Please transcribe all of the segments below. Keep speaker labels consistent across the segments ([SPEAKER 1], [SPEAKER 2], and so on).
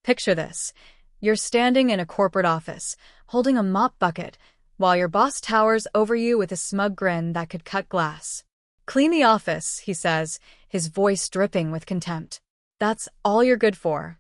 [SPEAKER 1] Picture this. You're standing in a corporate office, holding a mop bucket, while your boss towers over you with a smug grin that could cut glass. "Clean the office," he says, his voice dripping with contempt. "That's all you're good for."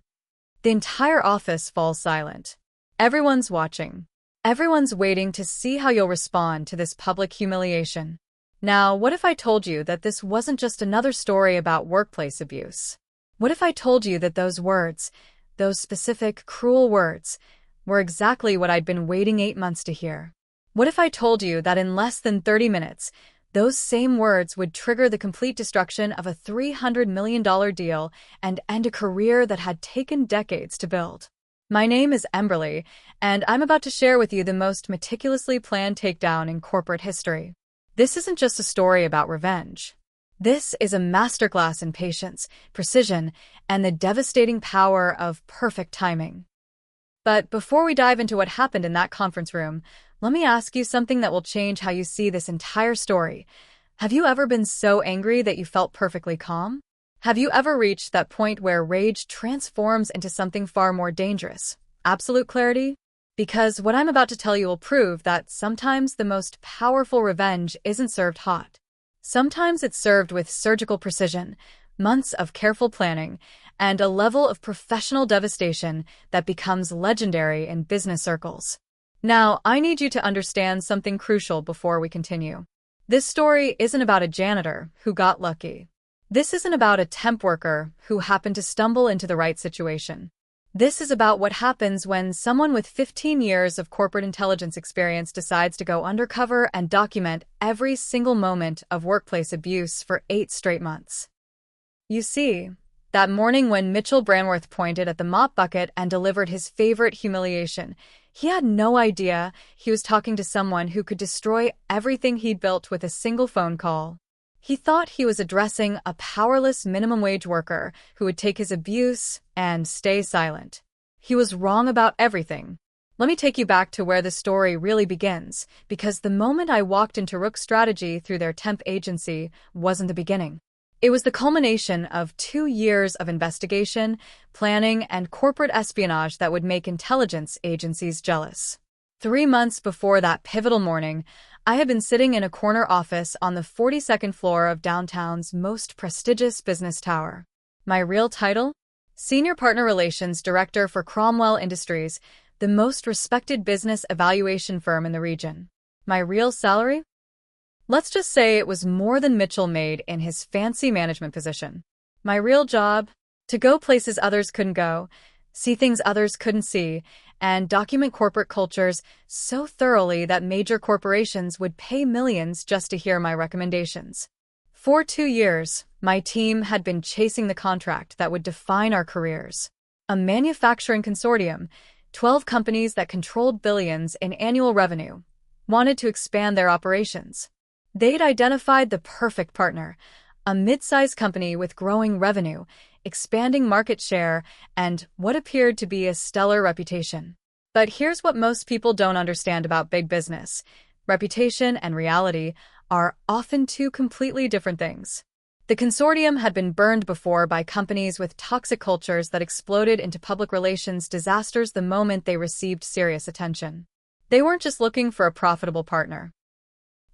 [SPEAKER 1] The entire office falls silent. Everyone's watching. Everyone's waiting to see how you'll respond to this public humiliation. Now, what if I told you that this wasn't just another story about workplace abuse? What if I told you that those words, those specific, cruel words, were exactly what I'd been waiting 8 months to hear? What if I told you that in less than 30 minutes, those same words would trigger the complete destruction of a $300 million deal and end a career that had taken decades to build? My name is Emberlye, and I'm about to share with you the most meticulously planned takedown in corporate history. This isn't just a story about revenge. This is a masterclass in patience, precision, and the devastating power of perfect timing. But before we dive into what happened in that conference room, let me ask you something that will change how you see this entire story. Have you ever been so angry that you felt perfectly calm? Have you ever reached that point where rage transforms into something far more dangerous? Absolute clarity? Because what I'm about to tell you will prove that sometimes the most powerful revenge isn't served hot. Sometimes it's served with surgical precision, months of careful planning, and a level of professional devastation that becomes legendary in business circles. Now, I need you to understand something crucial before we continue. This story isn't about a janitor who got lucky. This isn't about a temp worker who happened to stumble into the right situation. This is about what happens when someone with 15 years of corporate intelligence experience decides to go undercover and document every single moment of workplace abuse for 8 straight months. You see, that morning when Mitchell Branworth pointed at the mop bucket and delivered his favorite humiliation, he had no idea he was talking to someone who could destroy everything he'd built with a single phone call. He thought he was addressing a powerless minimum wage worker who would take his abuse and stay silent. He was wrong about everything. Let me take you back to where the story really begins, because the moment I walked into Rook's strategy through their temp agency wasn't the beginning. It was the culmination of 2 years of investigation, planning, and corporate espionage that would make intelligence agencies jealous. 3 months before that pivotal morning, I had been sitting in a corner office on the 42nd floor of downtown's most prestigious business tower. My real title? Senior Partner Relations Director for Cromwell Industries, the most respected business evaluation firm in the region. My real salary? Let's just say it was more than Mitchell made in his fancy management position. My real job? To go places others couldn't go, see things others couldn't see, and document corporate cultures so thoroughly that major corporations would pay millions just to hear my recommendations. For 2 years, my team had been chasing the contract that would define our careers. A manufacturing consortium, 12 companies that controlled billions in annual revenue, wanted to expand their operations. They'd identified the perfect partner, a mid-sized company with growing revenue, expanding market share, and what appeared to be a stellar reputation. But here's what most people don't understand about big business. Reputation and reality are often two completely different things. The consortium had been burned before by companies with toxic cultures that exploded into public relations disasters the moment they received serious attention. They weren't just looking for a profitable partner.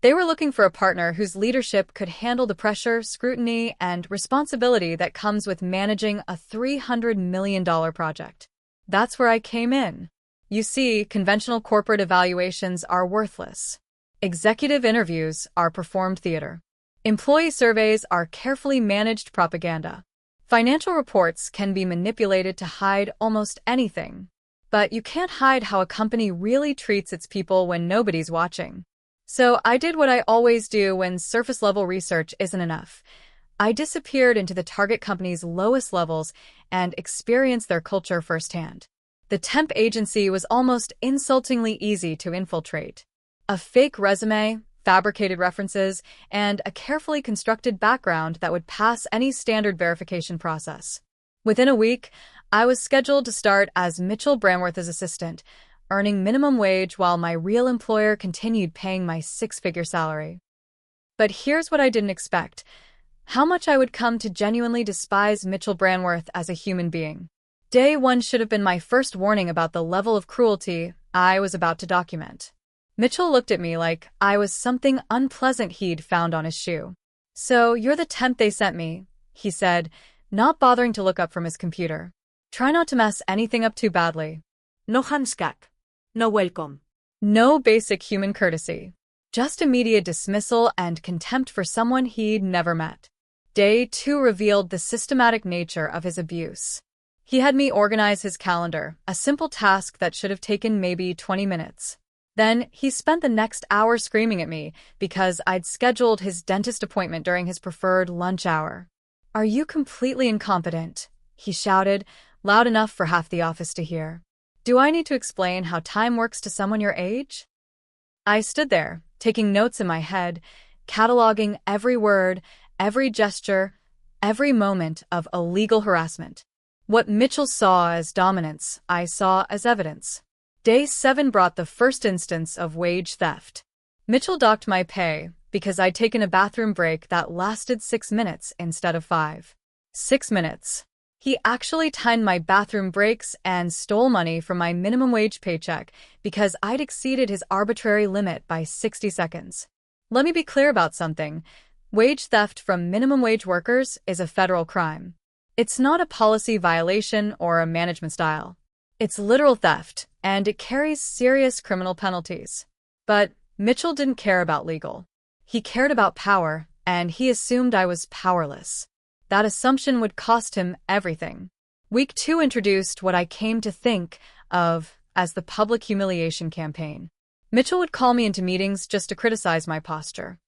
[SPEAKER 1] They were looking for a partner whose leadership could handle the pressure, scrutiny, and responsibility that comes with managing a $300 million project. That's where I came in. You see, conventional corporate evaluations are worthless. Executive interviews are performed theater. Employee surveys are carefully managed propaganda. Financial reports can be manipulated to hide almost anything. But you can't hide how a company really treats its people when nobody's watching. So I did what I always do when surface-level research isn't enough. I disappeared into the target company's lowest levels and experienced their culture firsthand. The temp agency was almost insultingly easy to infiltrate. A fake resume, fabricated references, and a carefully constructed background that would pass any standard verification process. Within a week, I was scheduled to start as Mitchell Branworth's assistant, earning minimum wage while my real employer continued paying my 6-figure salary. But here's what I didn't expect: how much I would come to genuinely despise Mitchell Branworth as a human being. Day 1 should have been my first warning about the level of cruelty I was about to document. Mitchell looked at me like I was something unpleasant he'd found on his shoe. "So, you're the temp they sent me," he said, not bothering to look up from his computer. "Try not to mess anything up too badly."
[SPEAKER 2] No handskak. No welcome.
[SPEAKER 1] No basic human courtesy. Just immediate dismissal and contempt for someone he'd never met. Day 2 revealed the systematic nature of his abuse. He had me organize his calendar, a simple task that should have taken maybe 20 minutes. Then he spent the next hour screaming at me because I'd scheduled his dentist appointment during his preferred lunch hour. "Are you completely incompetent?" he shouted, loud enough for half the office to hear. "Do I need to explain how time works to someone your age?" I stood there, taking notes in my head, cataloging every word, every gesture, every moment of illegal harassment. What Mitchell saw as dominance, I saw as evidence. Day 7 brought the first instance of wage theft. Mitchell docked my pay because I'd taken a bathroom break that lasted 6 minutes instead of 5. 6 minutes. He actually timed my bathroom breaks and stole money from my minimum wage paycheck because I'd exceeded his arbitrary limit by 60 seconds. Let me be clear about something. Wage theft from minimum wage workers is a federal crime. It's not a policy violation or a management style. It's literal theft, and it carries serious criminal penalties. But Mitchell didn't care about legal. He cared about power, and he assumed I was powerless. That assumption would cost him everything. Week 2 introduced what I came to think of as the public humiliation campaign. Mitchell would call me into meetings just to criticize my posture.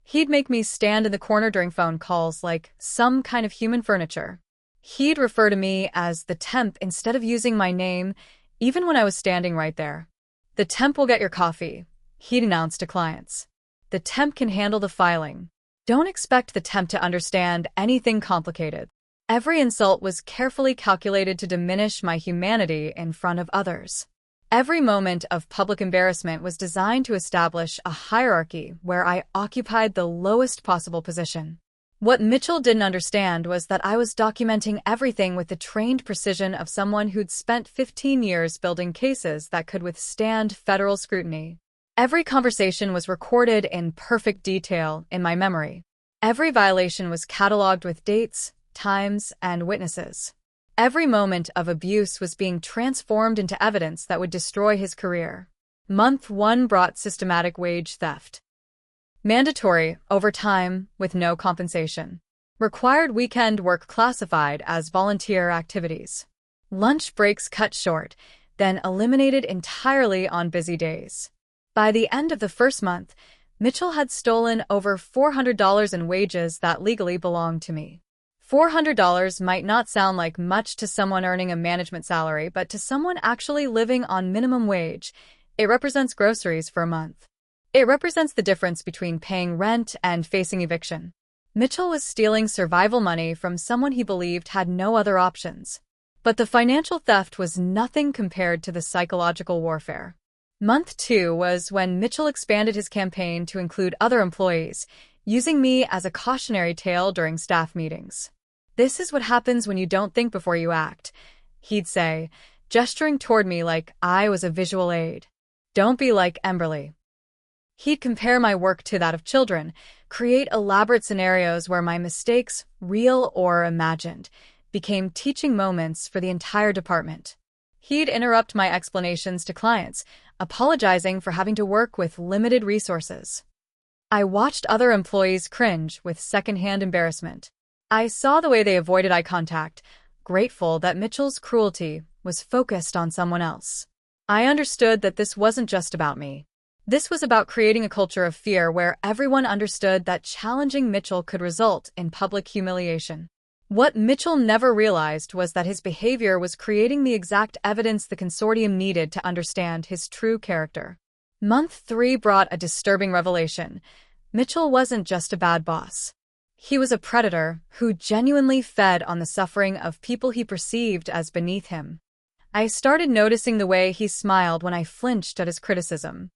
[SPEAKER 1] He'd make me stand in the corner during phone calls like some kind of human furniture. He'd refer to me as the temp instead of using my name, even when I was standing right there. "The temp will get your coffee," he'd announce to clients. "The temp can handle the filing. Don't expect the temp to understand anything complicated." Every insult was carefully calculated to diminish my humanity in front of others. Every moment of public embarrassment was designed to establish a hierarchy where I occupied the lowest possible position. What Mitchell didn't understand was that I was documenting everything with the trained precision of someone who'd spent 15 years building cases that could withstand federal scrutiny. Every conversation was recorded in perfect detail in my memory. Every violation was cataloged with dates, times, and witnesses. Every moment of abuse was being transformed into evidence that would destroy his career. Month 1 brought systematic wage theft. Mandatory overtime with no compensation. Required weekend work classified as volunteer activities. Lunch breaks cut short, then eliminated entirely on busy days. By the end of the first month, Mitchell had stolen over $400 in wages that legally belonged to me. $400 might not sound like much to someone earning a management salary, but to someone actually living on minimum wage, it represents groceries for a month. It represents the difference between paying rent and facing eviction. Mitchell was stealing survival money from someone he believed had no other options. But the financial theft was nothing compared to the psychological warfare. Month 2 was when Mitchell expanded his campaign to include other employees, using me as a cautionary tale during staff meetings. "This is what happens when you don't think before you act," he'd say, gesturing toward me like I was a visual aid. "Don't be like Emberlye." He'd compare my work to that of children, create elaborate scenarios where my mistakes, real or imagined, became teaching moments for the entire department. He'd interrupt my explanations to clients, apologizing for having to work with limited resources. I watched other employees cringe with secondhand embarrassment. I saw the way they avoided eye contact, grateful that Mitchell's cruelty was focused on someone else. I understood that this wasn't just about me. This was about creating a culture of fear where everyone understood that challenging Mitchell could result in public humiliation. What Mitchell never realized was that his behavior was creating the exact evidence the consortium needed to understand his true character. Month 3 brought a disturbing revelation. Mitchell wasn't just a bad boss. He was a predator who genuinely fed on the suffering of people he perceived as beneath him. I started noticing the way he smiled when I flinched at his criticism.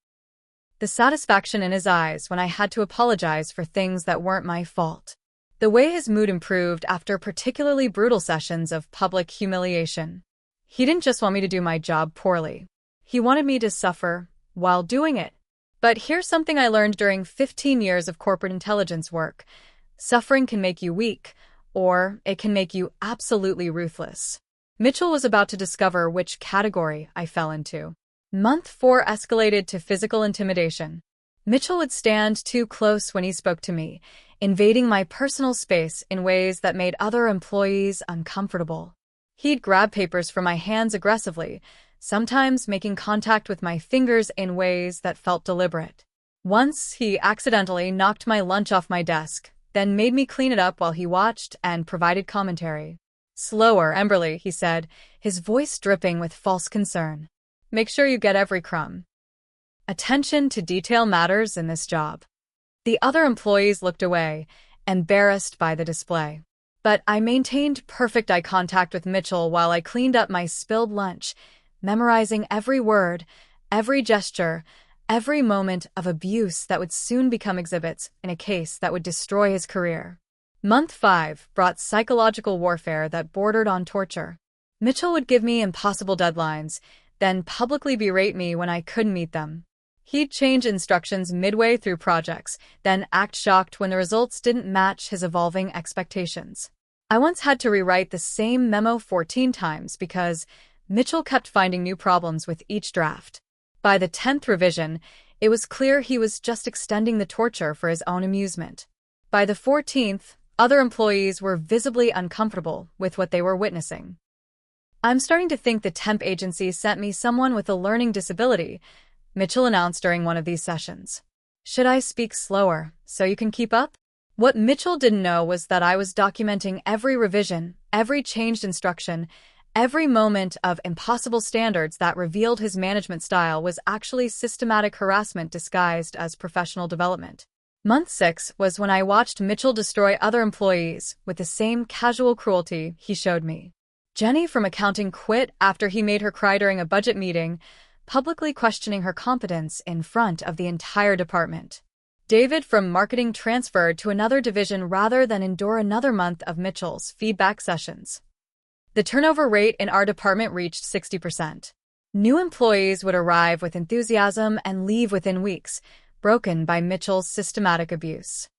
[SPEAKER 1] The satisfaction in his eyes when I had to apologize for things that weren't my fault. The way his mood improved after particularly brutal sessions of public humiliation. He didn't just want me to do my job poorly. He wanted me to suffer while doing it. But here's something I learned during 15 years of corporate intelligence work. Suffering can make you weak, or it can make you absolutely ruthless. Mitchell was about to discover which category I fell into. Month 4 escalated to physical intimidation. Mitchell would stand too close when he spoke to me, invading my personal space in ways that made other employees uncomfortable. He'd grab papers from my hands aggressively, sometimes making contact with my fingers in ways that felt deliberate. Once, he accidentally knocked my lunch off my desk, then made me clean it up while he watched and provided commentary. "Slower, Emberlye," he said, his voice dripping with false concern. "Make sure you get every crumb." Attention to detail matters in this job. The other employees looked away, embarrassed by the display. But I maintained perfect eye contact with Mitchell while I cleaned up my spilled lunch, memorizing every word, every gesture, every moment of abuse that would soon become exhibits in a case that would destroy his career. Month 5 brought psychological warfare that bordered on torture. Mitchell would give me impossible deadlines, then publicly berate me when I couldn't meet them. He'd change instructions midway through projects, then act shocked when the results didn't match his evolving expectations. I once had to rewrite the same memo 14 times because Mitchell kept finding new problems with each draft. By the 10th revision, it was clear he was just extending the torture for his own amusement. By the 14th, other employees were visibly uncomfortable with what they were witnessing. "I'm starting to think the temp agency sent me someone with a learning disability," Mitchell announced during one of these sessions. "Should I speak slower so you can keep up?" What Mitchell didn't know was that I was documenting every revision, every changed instruction, every moment of impossible standards that revealed his management style was actually systematic harassment disguised as professional development. Month 6 was when I watched Mitchell destroy other employees with the same casual cruelty he showed me. Jenny from accounting quit after he made her cry during a budget meeting, publicly questioning her competence in front of the entire department. David from marketing transferred to another division rather than endure another month of Mitchell's feedback sessions. The turnover rate in our department reached 60%. New employees would arrive with enthusiasm and leave within weeks, broken by Mitchell's systematic abuse.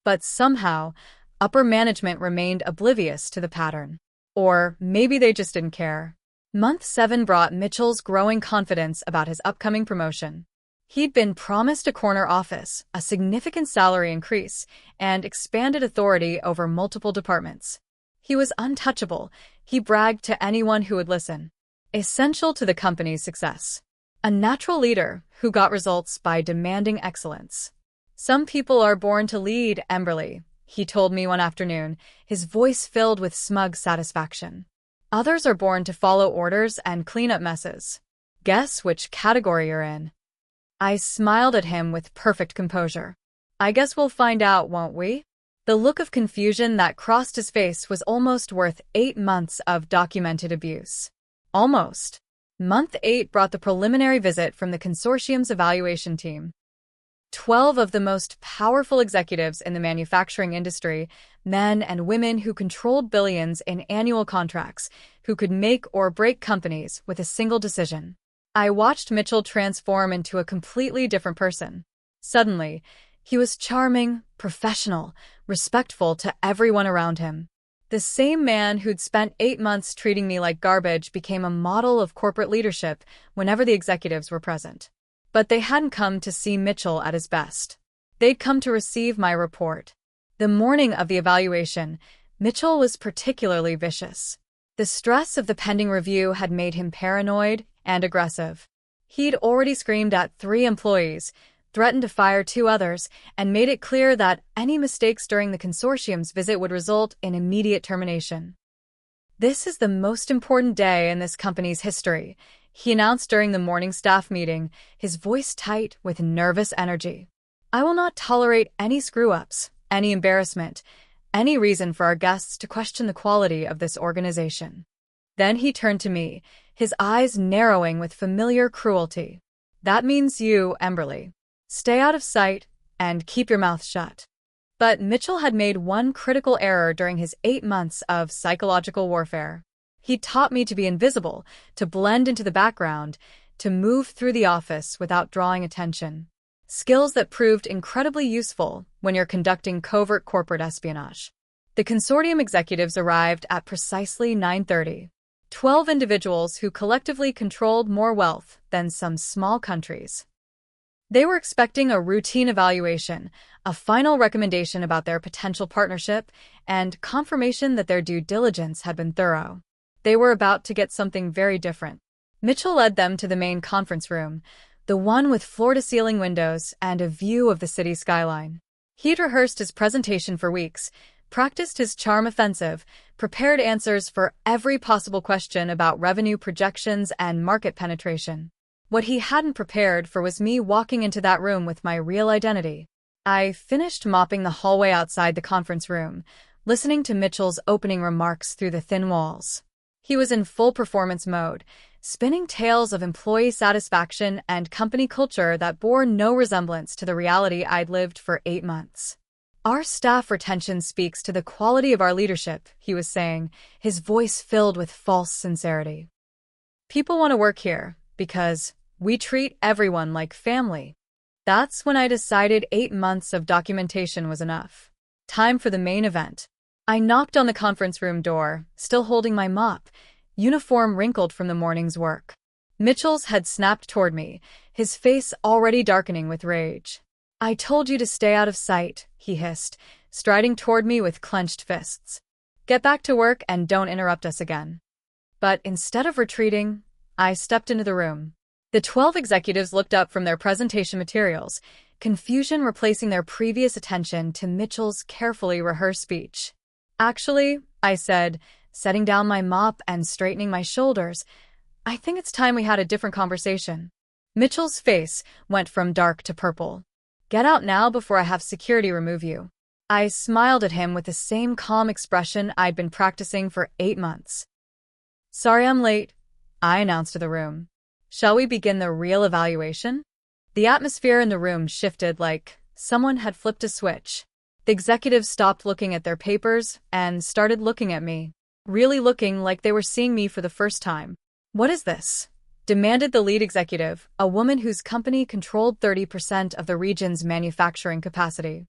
[SPEAKER 1] But somehow, upper management remained oblivious to the pattern. Or maybe they just didn't care. Month 7 brought Mitchell's growing confidence about his upcoming promotion. He'd been promised a corner office, a significant salary increase, and expanded authority over multiple departments. He was untouchable, he bragged to anyone who would listen. Essential to the company's success. A natural leader who got results by demanding excellence. "Some people are born to lead, Emberlye," he told me one afternoon, his voice filled with smug satisfaction. "Others are born to follow orders and clean up messes. Guess which category you're in." I smiled at him with perfect composure. "I guess we'll find out, won't we?" The look of confusion that crossed his face was almost worth 8 months of documented abuse. Almost. Month 8 brought the preliminary visit from the consortium's evaluation team. 12 of the most powerful executives in the manufacturing industry, men and women who controlled billions in annual contracts, who could make or break companies with a single decision. I watched Mitchell transform into a completely different person. Suddenly, he was charming, professional, respectful to everyone around him. The same man who'd spent 8 months treating me like garbage became a model of corporate leadership whenever the executives were present. But they hadn't come to see Mitchell at his best. They'd come to receive my report. The morning of the evaluation, Mitchell was particularly vicious. The stress of the pending review had made him paranoid and aggressive. He'd already screamed at 3 employees, threatened to fire 2 others, and made it clear that any mistakes during the consortium's visit would result in immediate termination. "This is the most important day in this company's history," he announced during the morning staff meeting, his voice tight with nervous energy. "I will not tolerate any screw-ups, any embarrassment, any reason for our guests to question the quality of this organization." Then he turned to me, his eyes narrowing with familiar cruelty. "That means you, Emberlye. Stay out of sight and keep your mouth shut." But Mitchell had made one critical error during his 8 months of psychological warfare. He taught me to be invisible, to blend into the background, to move through the office without drawing attention. Skills that proved incredibly useful when you're conducting covert corporate espionage. The consortium executives arrived at precisely 9:30. 12 individuals who collectively controlled more wealth than some small countries. They were expecting a routine evaluation, a final recommendation about their potential partnership, and confirmation that their due diligence had been thorough. They were about to get something very different. Mitchell led them to the main conference room, the one with floor-to-ceiling windows and a view of the city skyline. He'd rehearsed his presentation for weeks, practiced his charm offensive, prepared answers for every possible question about revenue projections and market penetration. What he hadn't prepared for was me walking into that room with my real identity. I finished mopping the hallway outside the conference room, listening to Mitchell's opening remarks through the thin walls. He was in full performance mode, spinning tales of employee satisfaction and company culture that bore no resemblance to the reality I'd lived for 8 months. Our staff retention speaks to the quality of our leadership, he was saying, his voice filled with false sincerity. People want to work here because we treat everyone like family. That's when I decided 8 months of documentation was enough. Time for the main event. I knocked on the conference room door, still holding my mop, uniform wrinkled from the morning's work. Mitchell's had snapped toward me, his face already darkening with rage. "I told you to stay out of sight," he hissed, striding toward me with clenched fists. "Get back to work and don't interrupt us again." But instead of retreating, I stepped into the room. The 12 executives looked up from their presentation materials, confusion replacing their previous attention to Mitchell's carefully rehearsed speech. "Actually," I said, setting down my mop and straightening my shoulders, "I think it's time we had a different conversation." Mitchell's face went from dark to purple. "Get out now before I have security remove you." I smiled at him with the same calm expression I'd been practicing for 8 months. "Sorry I'm late," I announced to the room. "Shall we begin the real evaluation?" The atmosphere in the room shifted like someone had flipped a switch. The executives stopped looking at their papers and started looking at me, really looking like they were seeing me for the first time. "What is this?" demanded the lead executive, a woman whose company controlled 30% of the region's manufacturing capacity.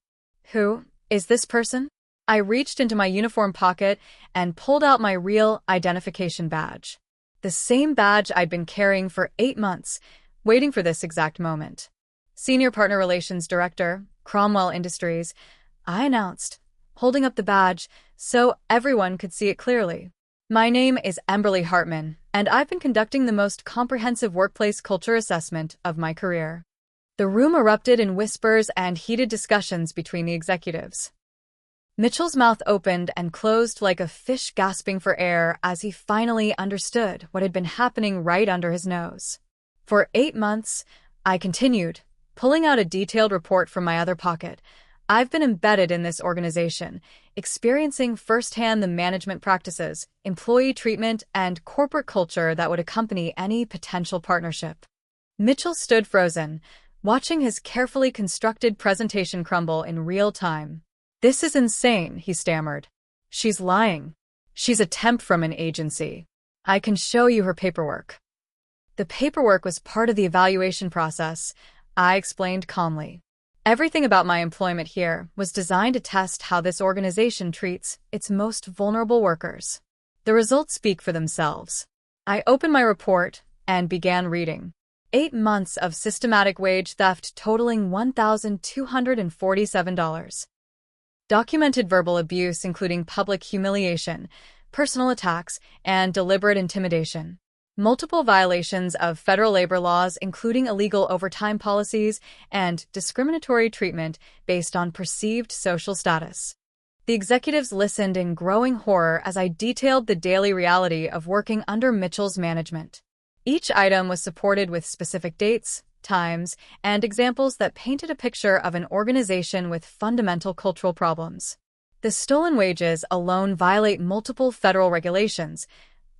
[SPEAKER 1] "Who is this person?" I reached into my uniform pocket and pulled out my real identification badge. The same badge I'd been carrying for 8 months, waiting for this exact moment. "Senior Partner Relations Director, Cromwell Industries," I announced, holding up the badge so everyone could see it clearly. "My name is Emberlye Hartman, and I've been conducting the most comprehensive workplace culture assessment of my career." The room erupted in whispers and heated discussions between the executives. Mitchell's mouth opened and closed like a fish gasping for air as he finally understood what had been happening right under his nose. "For 8 months," I continued, pulling out a detailed report from my other pocket, "I've been embedded in this organization, experiencing firsthand the management practices, employee treatment, and corporate culture that would accompany any potential partnership." Mitchell stood frozen, watching his carefully constructed presentation crumble in real time. "This is insane," he stammered. "She's lying. She's a temp from an agency. I can show you her paperwork." The paperwork was part of the evaluation process, I explained calmly. Everything about my employment here was designed to test how this organization treats its most vulnerable workers. The results speak for themselves. I opened my report and began reading. 8 months of systematic wage theft totaling $1,247. Documented verbal abuse including public humiliation, personal attacks, and deliberate intimidation. Multiple violations of federal labor laws including illegal overtime policies and discriminatory treatment based on perceived social status. The executives listened in growing horror as I detailed the daily reality of working under Mitchell's management. Each item was supported with specific dates, times, and examples that painted a picture of an organization with fundamental cultural problems. The stolen wages alone violate multiple federal regulations,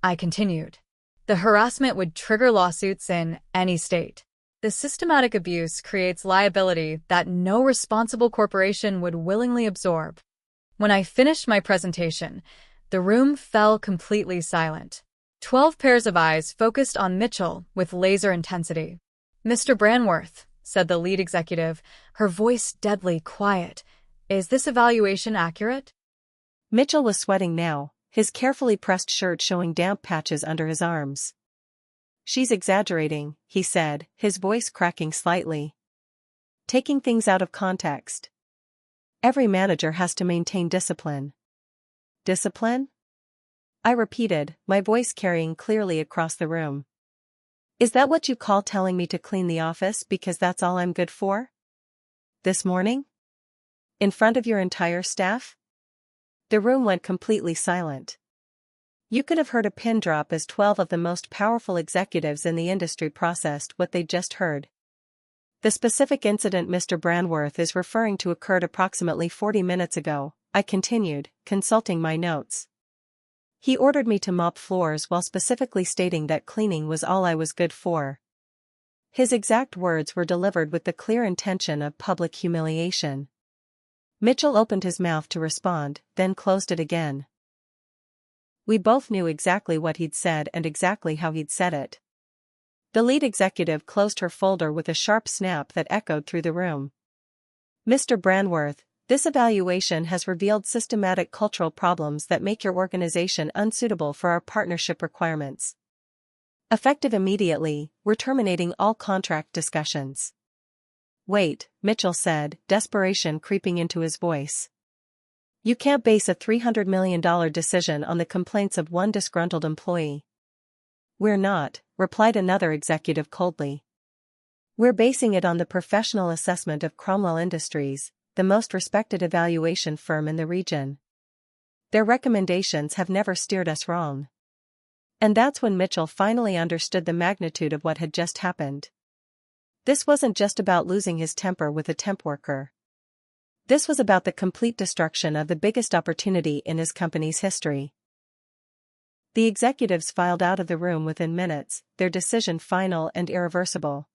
[SPEAKER 1] I continued. The harassment would trigger lawsuits in any state. The systematic abuse creates liability that no responsible corporation would willingly absorb. When I finished my presentation, the room fell completely silent. 12 pairs of eyes focused on Mitchell with laser intensity. "Mr. Branworth," said the lead executive, her voice deadly quiet, "is this evaluation accurate?"
[SPEAKER 3] Mitchell was sweating now, his carefully pressed shirt showing damp patches under his arms. "She's exaggerating," he said, his voice cracking slightly. "Taking things out of context. Every manager has to maintain discipline." "Discipline?" I repeated, my voice carrying clearly across the room. "Is that what you call telling me to clean the office because that's all I'm good for? This morning? In front of your entire staff?" The room went completely silent. You could have heard a pin drop as 12 of the most powerful executives in the industry processed what they'd just heard. "The specific incident Mr. Branworth is referring to occurred approximately 40 minutes ago," I continued, consulting my notes. "He ordered me to mop floors while specifically stating that cleaning was all I was good for." His exact words were delivered with the clear intention of public humiliation. Mitchell opened his mouth to respond, then closed it again. We both knew exactly what he'd said and exactly how he'd said it. The lead executive closed her folder with a sharp snap that echoed through the room. "Mr. Branworth, this evaluation has revealed systematic cultural problems that make your organization unsuitable for our partnership requirements. Effective immediately, we're terminating all contract discussions." "Wait," Mitchell said, desperation creeping into his voice. "You can't base a $300 million decision on the complaints of one disgruntled employee." "We're not," replied another executive coldly. "We're basing it on the professional assessment of Cromwell Industries, the most respected evaluation firm in the region. Their recommendations have never steered us wrong." And that's when Mitchell finally understood the magnitude of what had just happened. This wasn't just about losing his temper with a temp worker. This was about the complete destruction of the biggest opportunity in his company's history. The executives filed out of the room within minutes, their decision final and irreversible.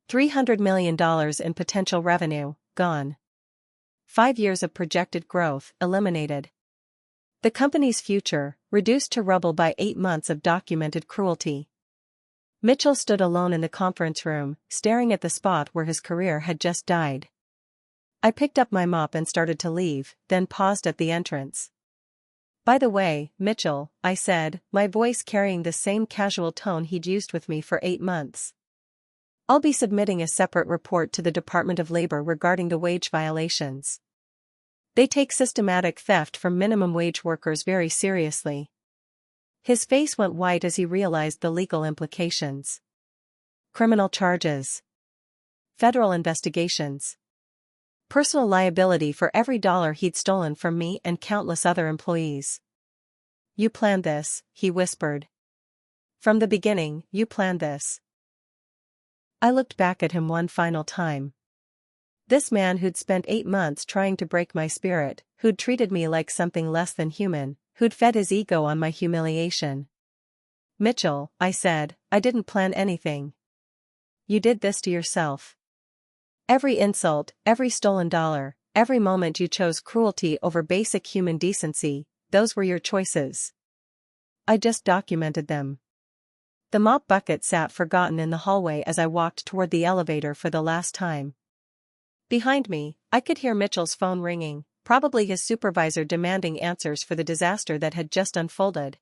[SPEAKER 3] $300 million in potential revenue, gone. 5 years of projected growth, eliminated. The company's future, reduced to rubble by 8 months of documented cruelty. Mitchell stood alone in the conference room, staring at the spot where his career had just died. I picked up my mop and started to leave, then paused at the entrance. "By the way, Mitchell," I said, my voice carrying the same casual tone he'd used with me for 8 months. "I'll be submitting a separate report to the Department of Labor regarding the wage violations. They take systematic theft from minimum wage workers very seriously." His face went white as he realized the legal implications. Criminal charges. Federal investigations. Personal liability for every dollar he'd stolen from me and countless other employees. "You planned this," he whispered. "From the beginning, you planned this." I looked back at him one final time. This man who'd spent 8 months trying to break my spirit, who'd treated me like something less than human, who'd fed his ego on my humiliation. "Mitchell," I said, "I didn't plan anything. You did this to yourself. Every insult, every stolen dollar, every moment you chose cruelty over basic human decency, those were your choices. I just documented them." The mop bucket sat forgotten in the hallway as I walked toward the elevator for the last time. Behind me, I could hear Mitchell's phone ringing, probably his supervisor demanding answers for the disaster that had just unfolded.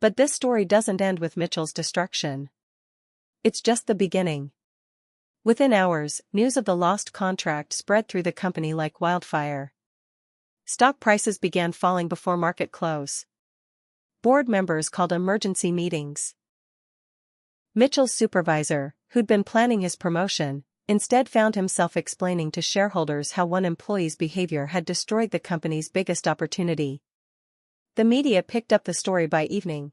[SPEAKER 3] But this story doesn't end with Mitchell's destruction. It's just the beginning. Within hours, news of the lost contract spread through the company like wildfire. Stock prices began falling before market close. Board members called emergency meetings. Mitchell's supervisor, who'd been planning his promotion, instead found himself explaining to shareholders how one employee's behavior had destroyed the company's biggest opportunity. The media picked up the story by evening.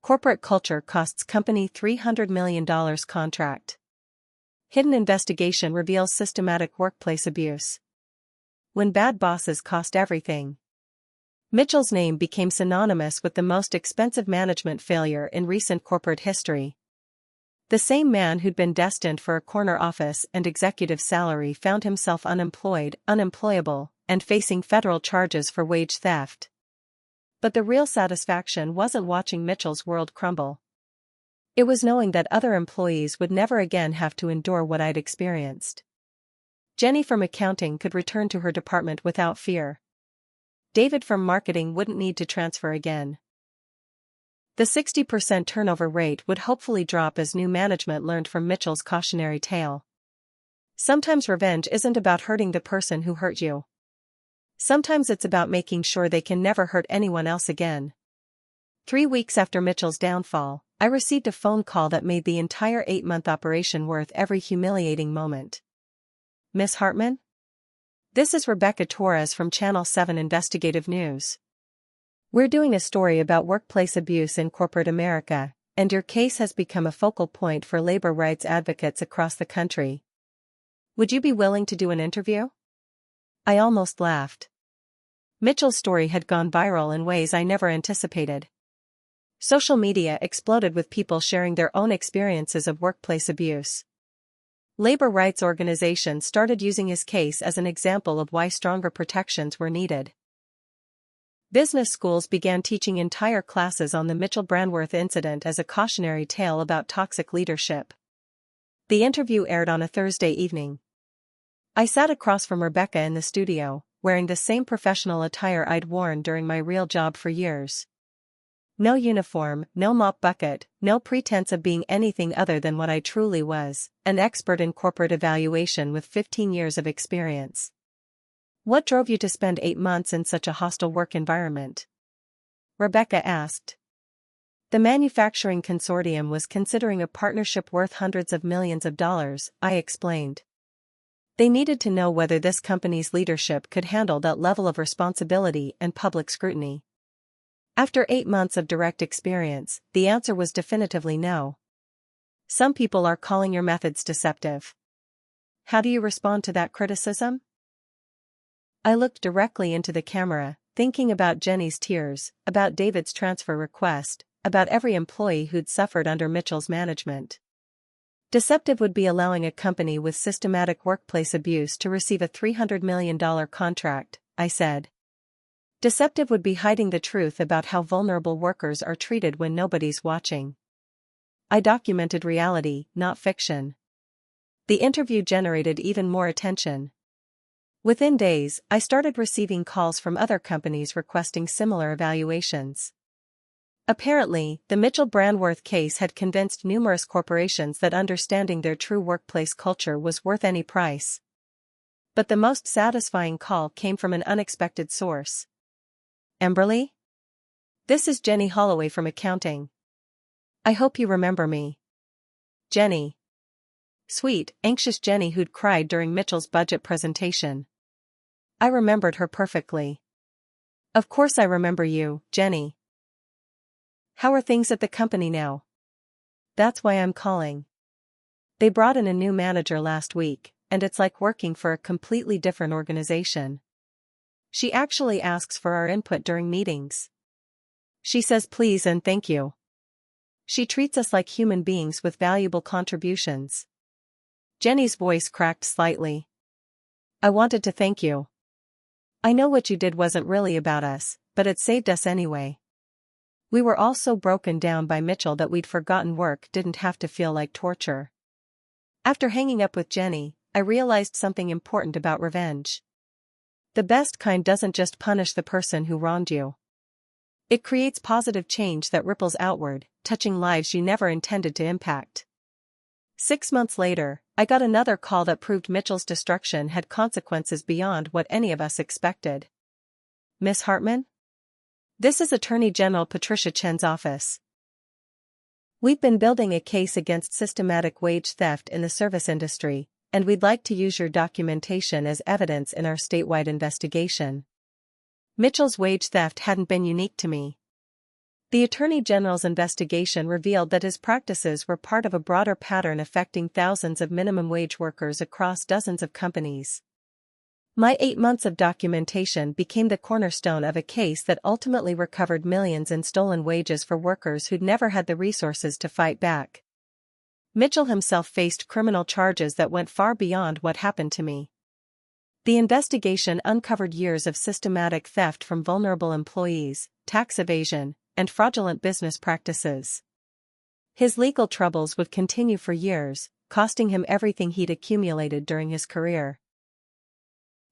[SPEAKER 3] Corporate culture costs company $300 million contract. Hidden investigation reveals systematic workplace abuse. When bad bosses cost everything. Mitchell's name became synonymous with the most expensive management failure in recent corporate history. The same man who'd been destined for a corner office and executive salary found himself unemployed, unemployable, and facing federal charges for wage theft. But the real satisfaction wasn't watching Mitchell's world crumble. It was knowing that other employees would never again have to endure what I'd experienced. Jenny from accounting could return to her department without fear. David from marketing wouldn't need to transfer again. The 60% turnover rate would hopefully drop as new management learned from Mitchell's cautionary tale. Sometimes revenge isn't about hurting the person who hurt you. Sometimes it's about making sure they can never hurt anyone else again. 3 weeks after Mitchell's downfall, I received a phone call that made the entire 8-month operation worth every humiliating moment. Miss Hartman? This is Rebecca Torres from Channel 7 Investigative News. We're doing a story about workplace abuse in corporate America, and your case has become a focal point for labor rights advocates across the country. Would you be willing to do an interview? I almost laughed. Mitchell's story had gone viral in ways I never anticipated. Social media exploded with people sharing their own experiences of workplace abuse. Labor rights organizations started using his case as an example of why stronger protections were needed. Business schools began teaching entire classes on the Mitchell-Brandworth incident as a cautionary tale about toxic leadership. The interview aired on a Thursday evening. I sat across from Rebecca in the studio, wearing the same professional attire I'd worn during my real job for years. No uniform, no mop bucket, no pretense of being anything other than what I truly was, an expert in corporate evaluation with 15 years of experience. What drove you to spend 8 months in such a hostile work environment? Rebecca asked. The manufacturing consortium was considering a partnership worth hundreds of millions of dollars, I explained. They needed to know whether this company's leadership could handle that level of responsibility and public scrutiny. After 8 months of direct experience, the answer was definitively no. Some people are calling your methods deceptive. How do you respond to that criticism? I looked directly into the camera, thinking about Jenny's tears, about David's transfer request, about every employee who'd suffered under Mitchell's management. Deceptive would be allowing a company with systematic workplace abuse to receive a $300 million contract, I said. Deceptive would be hiding the truth about how vulnerable workers are treated when nobody's watching. I documented reality, not fiction. The interview generated even more attention. Within days, I started receiving calls from other companies requesting similar evaluations. Apparently, the Mitchell-Brandworth case had convinced numerous corporations that understanding their true workplace culture was worth any price. But the most satisfying call came from an unexpected source. Emberlye? This is Jenny Holloway from accounting. I hope you remember me. Jenny. Sweet, anxious Jenny who'd cried during Mitchell's budget presentation. I remembered her perfectly. Of course I remember you, Jenny. How are things at the company now? That's why I'm calling. They brought in a new manager last week, and it's like working for a completely different organization. She actually asks for our input during meetings. She says please and thank you. She treats us like human beings with valuable contributions. Jenny's voice cracked slightly. I wanted to thank you. I know what you did wasn't really about us, but it saved us anyway. We were all so broken down by Mitchell that we'd forgotten work didn't have to feel like torture. After hanging up with Jenny, I realized something important about revenge. The best kind doesn't just punish the person who wronged you. It creates positive change that ripples outward, touching lives you never intended to impact. 6 months later, I got another call that proved Mitchell's destruction had consequences beyond what any of us expected. Miss Hartman? This is Attorney General Patricia Chen's office. We've been building a case against systematic wage theft in the service industry, and we'd like to use your documentation as evidence in our statewide investigation. Mitchell's wage theft hadn't been unique to me. The Attorney General's investigation revealed that his practices were part of a broader pattern affecting thousands of minimum wage workers across dozens of companies. My 8 months of documentation became the cornerstone of a case that ultimately recovered millions in stolen wages for workers who'd never had the resources to fight back. Mitchell himself faced criminal charges that went far beyond what happened to me. The investigation uncovered years of systematic theft from vulnerable employees, tax evasion, and fraudulent business practices. His legal troubles would continue for years, costing him everything he'd accumulated during his career.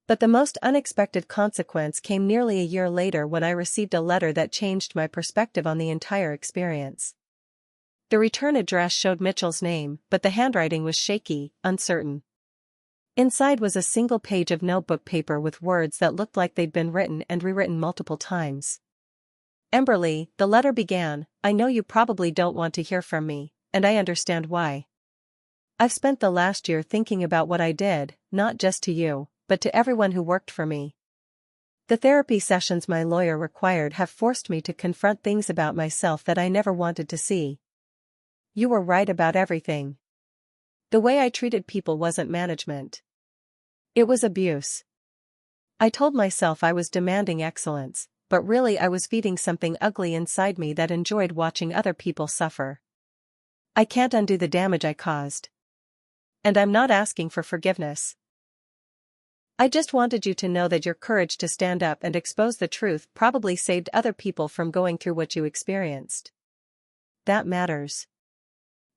[SPEAKER 3] But the most unexpected consequence came nearly a year later when I received a letter that changed my perspective on the entire experience. The return address showed Mitchell's name, but the handwriting was shaky, uncertain. Inside was a single page of notebook paper with words that looked like they'd been written and rewritten multiple times. Emberlye, the letter began, I know you probably don't want to hear from me, and I understand why. I've spent the last year thinking about what I did, not just to you, but to everyone who worked for me. The therapy sessions my lawyer required have forced me to confront things about myself that I never wanted to see. You were right about everything. The way I treated people wasn't management. It was abuse. I told myself I was demanding excellence, but really I was feeding something ugly inside me that enjoyed watching other people suffer. I can't undo the damage I caused. And I'm not asking for forgiveness. I just wanted you to know that your courage to stand up and expose the truth probably saved other people from going through what you experienced. That matters.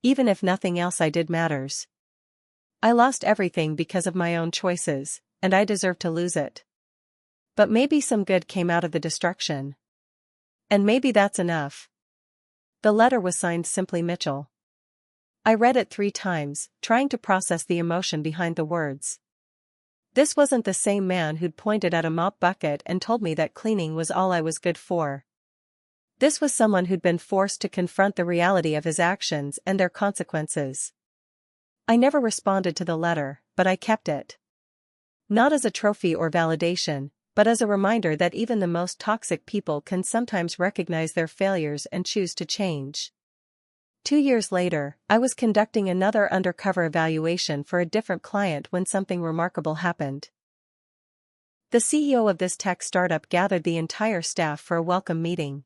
[SPEAKER 3] Even if nothing else I did matters. I lost everything because of my own choices, and I deserve to lose it. But maybe some good came out of the destruction. And maybe that's enough. The letter was signed simply Mitchell. I read it 3 times, trying to process the emotion behind the words. This wasn't the same man who'd pointed at a mop bucket and told me that cleaning was all I was good for. This was someone who'd been forced to confront the reality of his actions and their consequences. I never responded to the letter, but I kept it. Not as a trophy or validation, but as a reminder that even the most toxic people can sometimes recognize their failures and choose to change. 2 years later, I was conducting another undercover evaluation for a different client when something remarkable happened. The CEO of this tech startup gathered the entire staff for a welcome meeting.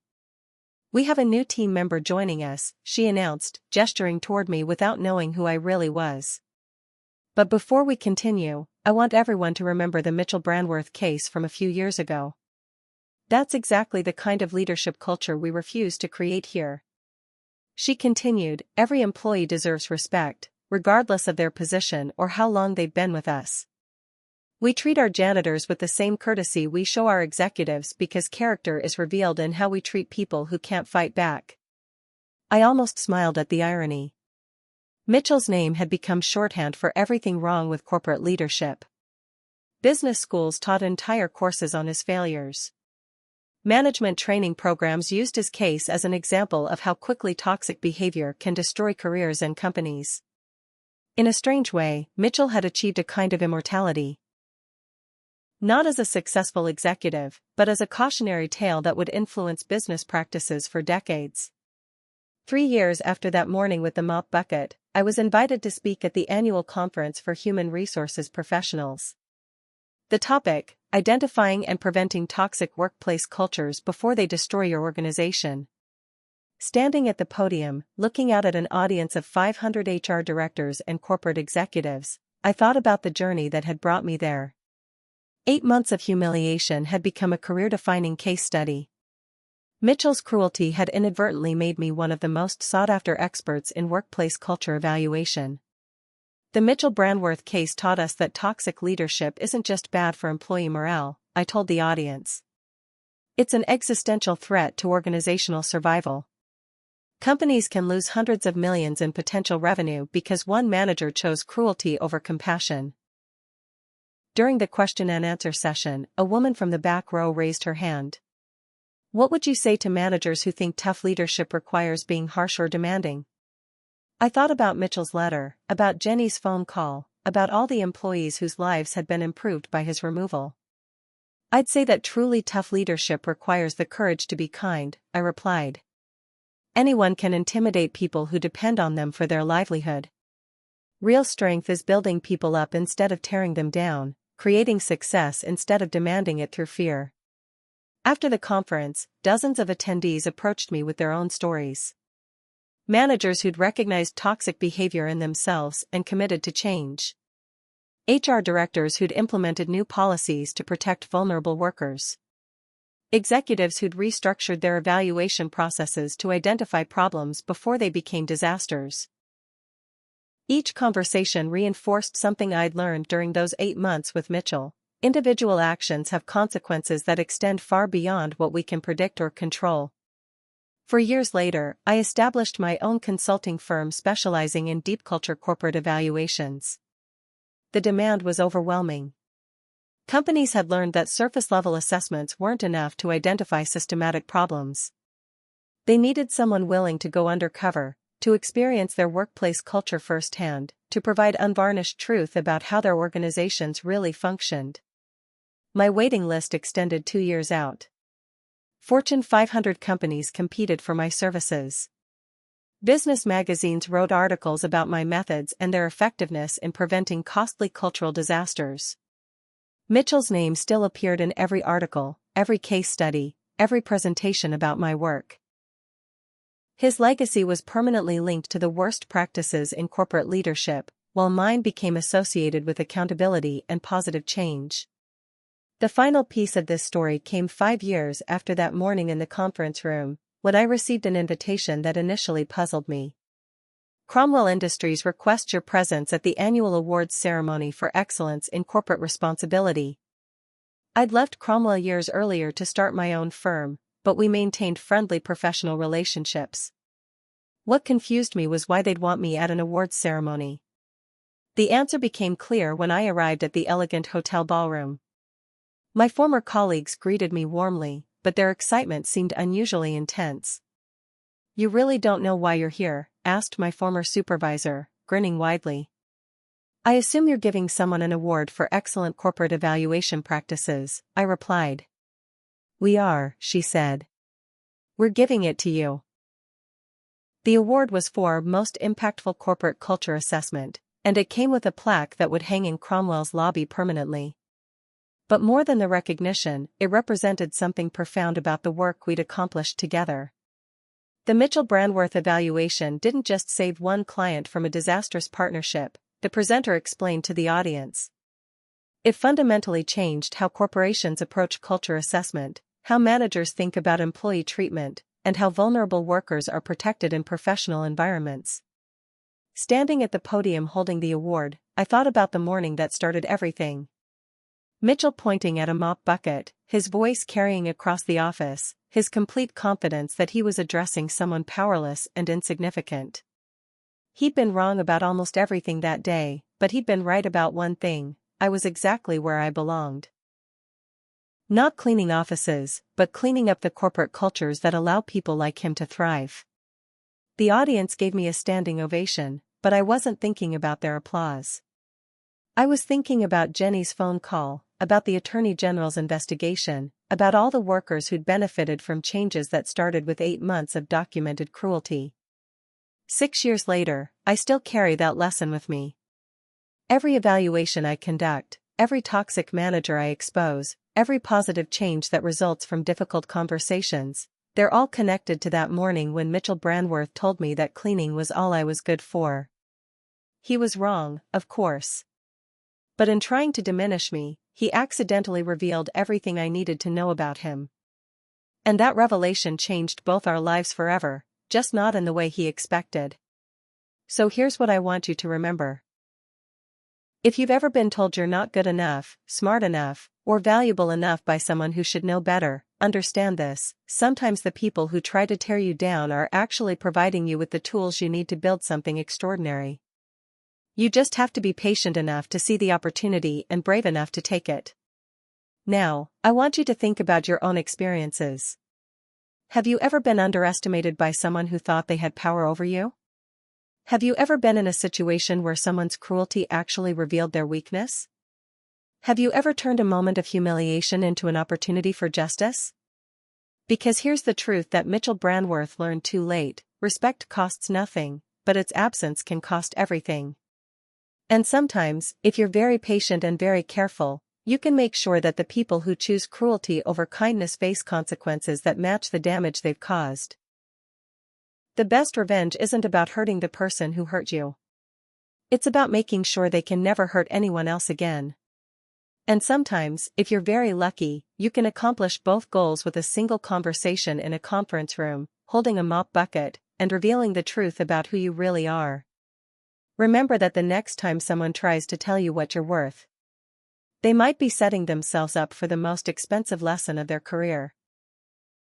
[SPEAKER 3] We have a new team member joining us, she announced, gesturing toward me without knowing who I really was. But before we continue, I want everyone to remember the Mitchell Brandworth case from a few years ago. That's exactly the kind of leadership culture we refuse to create here. She continued, every employee deserves respect, regardless of their position or how long they've been with us. We treat our janitors with the same courtesy we show our executives because character is revealed in how we treat people who can't fight back. I almost smiled at the irony. Mitchell's name had become shorthand for everything wrong with corporate leadership. Business schools taught entire courses on his failures. Management training programs used his case as an example of how quickly toxic behavior can destroy careers and companies. In a strange way, Mitchell had achieved a kind of immortality. Not as a successful executive, but as a cautionary tale that would influence business practices for decades. 3 years after that morning with the mop bucket, I was invited to speak at the annual conference for human resources professionals. The topic, identifying and preventing toxic workplace cultures before they destroy your organization. Standing at the podium, looking out at an audience of 500 HR directors and corporate executives, I thought about the journey that had brought me there. 8 months of humiliation had become a career-defining case study. Mitchell's cruelty had inadvertently made me one of the most sought-after experts in workplace culture evaluation. The Mitchell Brandworth case taught us that toxic leadership isn't just bad for employee morale, I told the audience. It's an existential threat to organizational survival. Companies can lose hundreds of millions in potential revenue because one manager chose cruelty over compassion. During the question and answer session, a woman from the back row raised her hand. What would you say to managers who think tough leadership requires being harsh or demanding? I thought about Mitchell's letter, about Jenny's phone call, about all the employees whose lives had been improved by his removal. I'd say that truly tough leadership requires the courage to be kind, I replied. Anyone can intimidate people who depend on them for their livelihood. Real strength is building people up instead of tearing them down, creating success instead of demanding it through fear. After the conference, dozens of attendees approached me with their own stories. Managers who'd recognized toxic behavior in themselves and committed to change. HR directors who'd implemented new policies to protect vulnerable workers. Executives who'd restructured their evaluation processes to identify problems before they became disasters. Each conversation reinforced something I'd learned during those 8 months with Mitchell. Individual actions have consequences that extend far beyond what we can predict or control. For years later, I established my own consulting firm specializing in deep culture corporate evaluations. The demand was overwhelming. Companies had learned that surface-level assessments weren't enough to identify systematic problems. They needed someone willing to go undercover, to experience their workplace culture firsthand, to provide unvarnished truth about how their organizations really functioned. My waiting list extended 2 years out. Fortune 500 companies competed for my services. Business magazines wrote articles about my methods and their effectiveness in preventing costly cultural disasters. Mitchell's name still appeared in every article, every case study, every presentation about my work. His legacy was permanently linked to the worst practices in corporate leadership, while mine became associated with accountability and positive change. The final piece of this story came 5 years after that morning in the conference room, when I received an invitation that initially puzzled me. Cromwell Industries requests your presence at the annual awards ceremony for excellence in corporate responsibility. I'd left Cromwell years earlier to start my own firm, but we maintained friendly professional relationships. What confused me was why they'd want me at an awards ceremony. The answer became clear when I arrived at the elegant hotel ballroom. My former colleagues greeted me warmly, but their excitement seemed unusually intense. "You really don't know why you're here?" asked my former supervisor, grinning widely. "I assume you're giving someone an award for excellent corporate evaluation practices," I replied. "We are," she said. "We're giving it to you." The award was for Most Impactful Corporate Culture Assessment, and it came with a plaque that would hang in Cromwell's lobby permanently. But more than the recognition, it represented something profound about the work we'd accomplished together. The Mitchell-Brandworth evaluation didn't just save one client from a disastrous partnership, the presenter explained to the audience. It fundamentally changed how corporations approach culture assessment, how managers think about employee treatment, and how vulnerable workers are protected in professional environments. Standing at the podium holding the award, I thought about the morning that started everything. Mitchell pointing at a mop bucket, his voice carrying across the office, his complete confidence that he was addressing someone powerless and insignificant. He'd been wrong about almost everything that day, but he'd been right about one thing: I was exactly where I belonged. Not cleaning offices, but cleaning up the corporate cultures that allow people like him to thrive. The audience gave me a standing ovation, but I wasn't thinking about their applause. I was thinking about Jenny's phone call, about the Attorney General's investigation, about all the workers who'd benefited from changes that started with 8 months of documented cruelty. 6 years later, I still carry that lesson with me. Every evaluation I conduct, every toxic manager I expose, every positive change that results from difficult conversations, they're all connected to that morning when Mitchell Brandworth told me that cleaning was all I was good for. He was wrong, of course. But in trying to diminish me, he accidentally revealed everything I needed to know about him. And that revelation changed both our lives forever, just not in the way he expected. So here's what I want you to remember. If you've ever been told you're not good enough, smart enough, or valuable enough by someone who should know better, understand this: sometimes the people who try to tear you down are actually providing you with the tools you need to build something extraordinary. You just have to be patient enough to see the opportunity and brave enough to take it. Now, I want you to think about your own experiences. Have you ever been underestimated by someone who thought they had power over you? Have you ever been in a situation where someone's cruelty actually revealed their weakness? Have you ever turned a moment of humiliation into an opportunity for justice? Because here's the truth that Mitchell Brandworth learned too late: respect costs nothing, but its absence can cost everything. And sometimes, if you're very patient and very careful, you can make sure that the people who choose cruelty over kindness face consequences that match the damage they've caused. The best revenge isn't about hurting the person who hurt you. It's about making sure they can never hurt anyone else again. And sometimes, if you're very lucky, you can accomplish both goals with a single conversation in a conference room, holding a mop bucket, and revealing the truth about who you really are. Remember that the next time someone tries to tell you what you're worth, they might be setting themselves up for the most expensive lesson of their career.